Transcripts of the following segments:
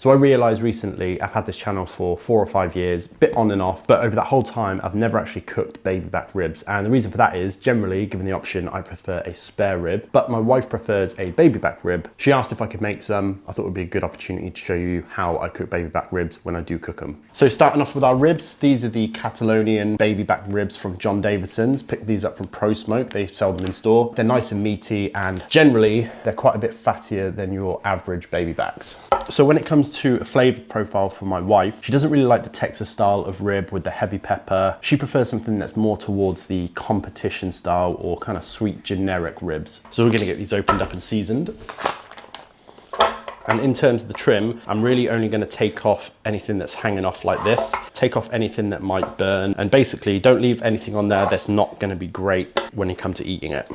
So I realized recently, I've had this channel for 4 or 5 years, bit on and off, but over that whole time, I've never actually cooked baby back ribs. And the reason for that is, generally, given the option, I prefer a spare rib, but my wife prefers a baby back rib. She asked if I could make some. I thought it would be a good opportunity to show you how I cook baby back ribs when I do cook them. So starting off with our ribs, these are the Catalonian baby back ribs from John Davidson's. Picked these up from Pro Smoke. They sell them in store. They're nice and meaty, and generally, they're quite a bit fattier than your average baby backs. So when it comes to a flavor profile for my wife, she doesn't really like the Texas style of rib with the heavy pepper. She prefers something that's more towards the competition style or kind of sweet generic ribs. So we're gonna get these opened up and seasoned. And in terms of the trim, I'm really only gonna take off anything that's hanging off like this, take off anything that might burn, and basically don't leave anything on there that's not gonna be great when you come to eating it.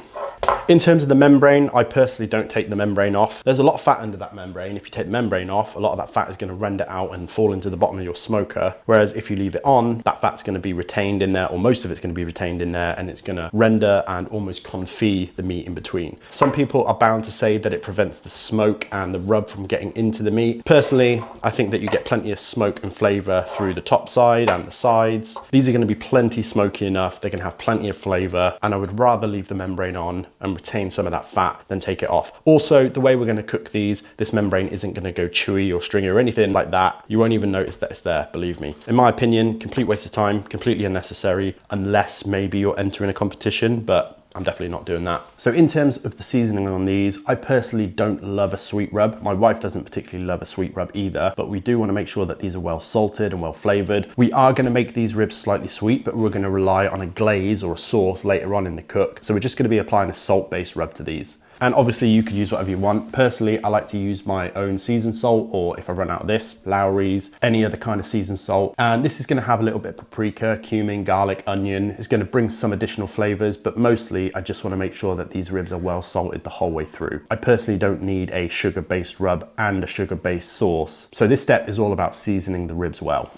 In terms of the membrane, I personally don't take the membrane off. There's a lot of fat under that membrane. If you take the membrane off, a lot of that fat is going to render out and fall into the bottom of your smoker. Whereas if you leave it on, that fat's going to be retained in there, or most of it's going to be retained in there, and it's going to render and almost confit the meat in between. Some people are bound to say that it prevents the smoke and the rub from getting into the meat. Personally, I think that you get plenty of smoke and flavor through the top side and the sides. These are going to be plenty smoky enough. They're going to have plenty of flavor, and I would rather leave the membrane on and retain some of that fat than take it off. Also, the way we're going to cook these, this membrane isn't going to go chewy or stringy or anything like that. You won't even notice that it's there, believe me. In my opinion, complete waste of time, completely unnecessary, unless maybe you're entering a competition, but I'm definitely not doing that. So in terms of the seasoning on these, I personally don't love a sweet rub. My wife doesn't particularly love a sweet rub either, but we do want to make sure that these are well salted and well flavored. We are going to make these ribs slightly sweet, but we're going to rely on a glaze or a sauce later on in the cook. So we're just going to be applying a salt-based rub to these. And obviously you could use whatever you want. Personally, I like to use my own seasoned salt, or if I run out of this, Lowry's, any other kind of seasoned salt. And this is gonna have a little bit of paprika, cumin, garlic, onion. It's gonna bring some additional flavors, but mostly I just wanna make sure that these ribs are well salted the whole way through. I personally don't need a sugar-based rub and a sugar-based sauce. So this step is all about seasoning the ribs well.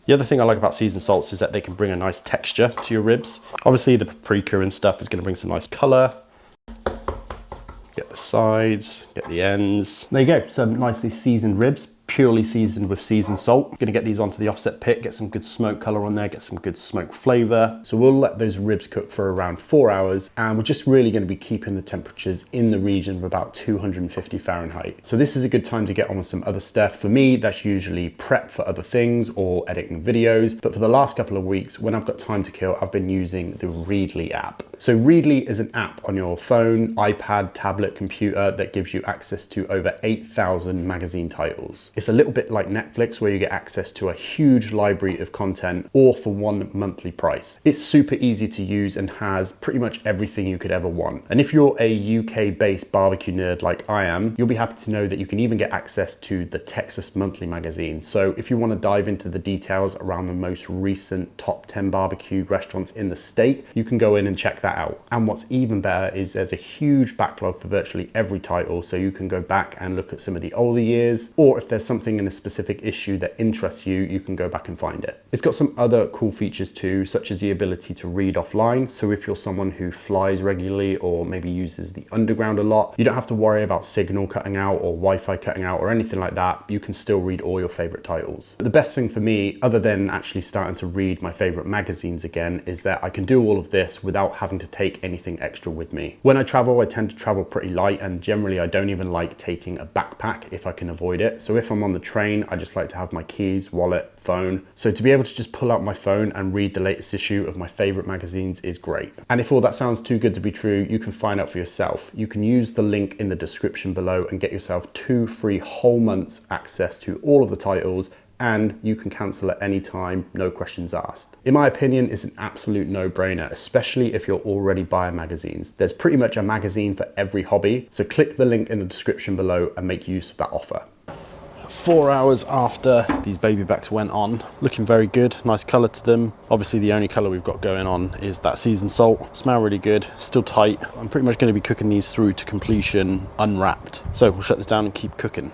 The other thing I like about seasoned salts is that they can bring a nice texture to your ribs. Obviously the paprika and stuff is going to bring some nice color. Get the sides, get the ends. There you go, some nicely seasoned ribs, purely seasoned with seasoned salt. I'm gonna get these onto the offset pit, get some good smoke color on there, get some good smoke flavor. So we'll let those ribs cook for around 4 hours, and we're just really gonna be keeping the temperatures in the region of about 250 Fahrenheit. So this is a good time to get on with some other stuff. For me, that's usually prep for other things or editing videos. But for the last couple of weeks, when I've got time to kill, I've been using the Reedley app. So Reedley is an app on your phone, iPad, tablet, computer that gives you access to over 8,000 magazine titles. It's a little bit like Netflix, where you get access to a huge library of content, all for one monthly price. It's super easy to use and has pretty much everything you could ever want. And if you're a UK-based barbecue nerd like I am, you'll be happy to know that you can even get access to the Texas Monthly magazine. So if you want to dive into the details around the most recent top 10 barbecue restaurants in the state, you can go in and check that out. And what's even better is there's a huge backlog for virtually every title, so you can go back and look at some of the older years, or if there's something in a specific issue that interests you, you can go back and find it. It's got some other cool features too, such as the ability to read offline. So if you're someone who flies regularly or maybe uses the underground a lot, you don't have to worry about signal cutting out or Wi-Fi cutting out or anything like that. You can still read all your favorite titles. The best thing for me, other than actually starting to read my favorite magazines again, is that I can do all of this without having to take anything extra with me. When I travel, I tend to travel pretty light, and generally I don't even like taking a backpack if I can avoid it. So if I'm on the train, I just like to have my keys, wallet, phone. So to be able to just pull out my phone and read the latest issue of my favorite magazines is great. And if all that sounds too good to be true, you can find out for yourself. You can use the link in the description below and get yourself 2 free whole months access to all of the titles, and you can cancel at any time, no questions asked. In my opinion, it's an absolute no-brainer, especially if you're already buying magazines. There's pretty much a magazine for every hobby, so click the link in the description below and make use of that offer. 4 hours after these baby backs went on, looking very good, nice color to them. Obviously the only color we've got going on is that seasoned salt. Smell really good, still tight. I'm pretty much going to be cooking these through to completion unwrapped. So we'll shut this down and keep cooking.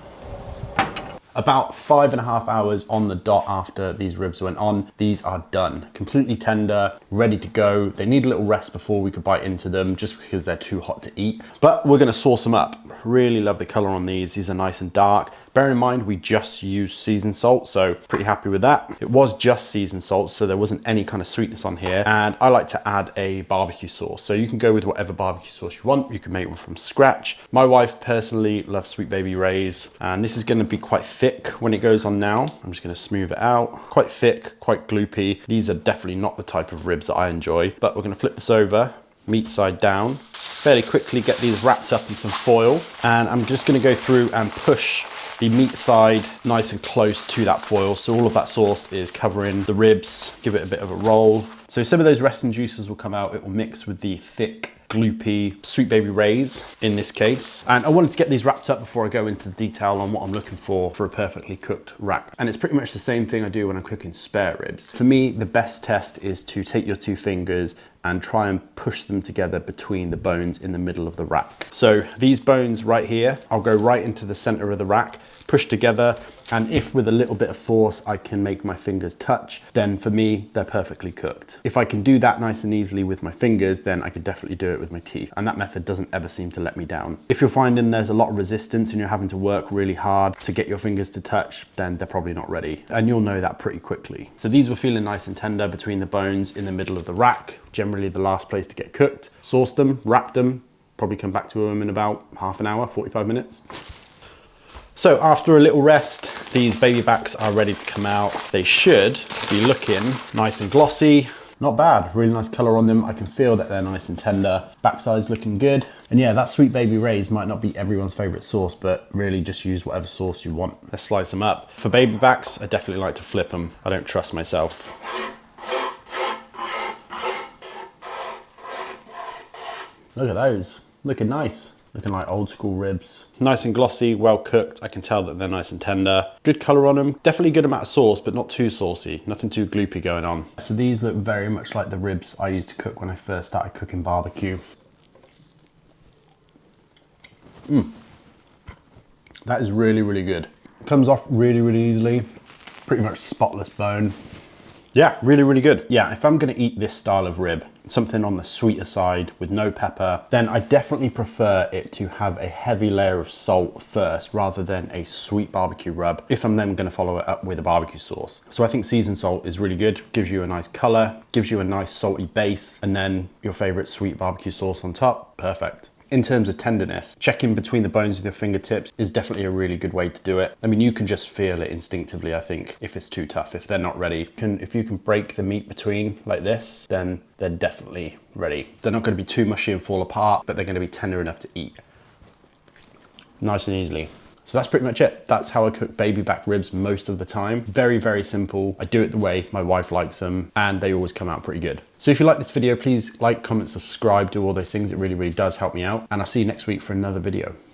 About 5.5 hours on the dot after these ribs went on, these are done. Completely tender, ready to go. They need a little rest before we could bite into them just because they're too hot to eat. But we're gonna sauce them up. Really love the color on these. These are nice and dark. Bear in mind, we just used seasoned salt, so pretty happy with that. It was just seasoned salt, so there wasn't any kind of sweetness on here. And I like to add a barbecue sauce. So you can go with whatever barbecue sauce you want. You can make one from scratch. My wife personally loves Sweet Baby Ray's, and this is gonna be quite thick when it goes on now. I'm just gonna smooth it out. Quite thick, quite gloopy. These are definitely not the type of ribs that I enjoy, but we're gonna flip this over, meat side down, fairly quickly get these wrapped up in some foil. And I'm just gonna go through and push the meat side nice and close to that foil. So all of that sauce is covering the ribs, give it a bit of a roll. So some of those resin juices will come out. It will mix with the thick, gloopy Sweet Baby Ray's in this case. And I wanted to get these wrapped up before I go into the detail on what I'm looking for a perfectly cooked rack. And it's pretty much the same thing I do when I'm cooking spare ribs. For me, the best test is to take your 2 fingers and try and push them together between the bones in the middle of the rack. So these bones right here, I'll go right into the center of the rack, push together, and if with a little bit of force I can make my fingers touch, then for me, they're perfectly cooked. If I can do that nice and easily with my fingers, then I could definitely do it with my teeth. And that method doesn't ever seem to let me down. If you're finding there's a lot of resistance and you're having to work really hard to get your fingers to touch, then they're probably not ready. And you'll know that pretty quickly. So these were feeling nice and tender between the bones in the middle of the rack, generally the last place to get cooked. Sauced them, wrapped them, probably come back to them in about half an hour, 45 minutes. So after a little rest, these baby backs are ready to come out. They should be looking nice and glossy. Not bad, really nice color on them. I can feel that they're nice and tender. Backside's looking good. And yeah, that Sweet Baby Ray's might not be everyone's favorite sauce, but really just use whatever sauce you want. Let's slice them up. For baby backs, I definitely like to flip them. I don't trust myself. Look at those, looking nice. Looking like old school ribs. Nice and glossy, well cooked. I can tell that they're nice and tender. Good color on them. Definitely a good amount of sauce, but not too saucy. Nothing too gloopy going on. So these look very much like the ribs I used to cook when I first started cooking barbecue. That is really, really good. Comes off really, really easily. Pretty much spotless bone. Yeah, really, really good. Yeah, if I'm gonna eat this style of rib, something on the sweeter side with no pepper, then I definitely prefer it to have a heavy layer of salt first rather than a sweet barbecue rub if I'm then gonna follow it up with a barbecue sauce. So I think seasoned salt is really good, gives you a nice color, gives you a nice salty base, and then your favorite sweet barbecue sauce on top, perfect. In terms of tenderness, checking between the bones with your fingertips is definitely a really good way to do it. I mean, you can just feel it instinctively, I think, if it's too tough, if they're not ready. If you can break the meat between like this, then they're definitely ready. They're not gonna be too mushy and fall apart, but they're gonna be tender enough to eat. Nice and easily. So that's pretty much it. That's how I cook baby back ribs most of the time. Very, very simple. I do it the way my wife likes them, and they always come out pretty good. So if you like this video, please like, comment, subscribe, do all those things. It really, really does help me out. And I'll see you next week for another video.